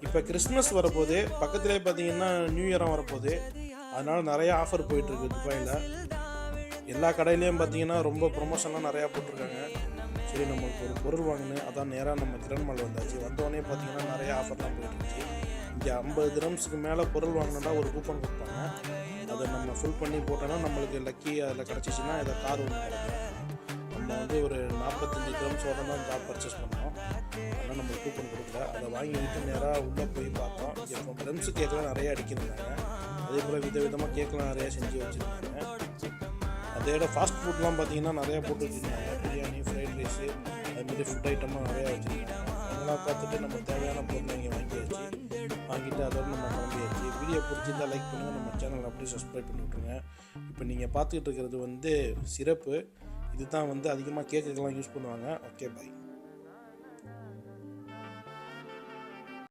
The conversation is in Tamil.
இப்போ கிறிஸ்மஸ் வரப்போகுது, பக்கத்துலேயே பார்த்தீங்கன்னா நியூ இயரும் வரப்போகுது. அதனால நிறைய ஆஃபர் போயிட்டுருக்கு துபாயில். எல்லா கடையிலையும் பார்த்தீங்கன்னா ரொம்ப ப்ரொமோஷன்லாம் நிறையா போட்டிருக்காங்க. சரி, நம்மளுக்கு ஒரு பொருள் வாங்கினேன், அதான் நேராக நம்ம கிரண் மால் வந்தாச்சு. வந்தோடனே பார்த்தீங்கன்னா நிறைய ஆஃபர்லாம் போயிட்டுருந்துச்சு. இங்கே 50 திரம்ஸுக்கு மேலே பொருள் வாங்கினா ஒரு கூப்பன் கொடுப்பாங்க. அதை நம்ம ஃபில் பண்ணி போட்டோன்னா நம்மளுக்கு லக்கி அதில் கிடச்சிச்சின்னா இதை கார் ஒன்று கிடைக்கும். நம்ம வந்து ஒரு 45 திரம்ஸோட தான் ஜாப் பர்ச்சேஸ் பண்ணோம். அதனால் நம்மளுக்கு கூப்பன் கொடுக்கல. அதை வாங்கிட்டு நேராக உள்ளே போய் பார்த்தோம். இப்போ ட்ரெண்ட்ஸு கேக்கெலாம் நிறையா அடிக்கிருந்தாங்க. அதே போல் விதவிதமாக கேக்கெலாம் நிறையா செஞ்சு வச்சுருந்தாங்க. அதோட ஃபாஸ்ட் ஃபுட்லாம் பார்த்தீங்கன்னா நிறையா போட்டு வச்சுருந்தாங்க. பிரியாணி, ஃப்ரைட் ரைஸு, அதுமாரி ஃபுட் ஐட்டமாக நிறையா வச்சுருந்தாங்க. அதெல்லாம் பார்த்துட்டு நம்ம தேவையான பொருளை இங்கே வாங்கிட்டு அதோட நம்ம கிளம்பியாச்சு. வீடியோ பிடிச்சிருந்தால் லைக் பண்ணுங்கள், நம்ம சேனல் அப்படியே சப்ஸ்கிரைப் பண்ணி விட்ருங்க. இப்போ நீங்கள் பார்த்துக்கிட்டு இருக்கிறது வந்து சிறப்பு. இதுதான் வந்து அதிகமாக கேக்குக்கெல்லாம் யூஸ் பண்ணுவாங்க. ஓகே, பாய்.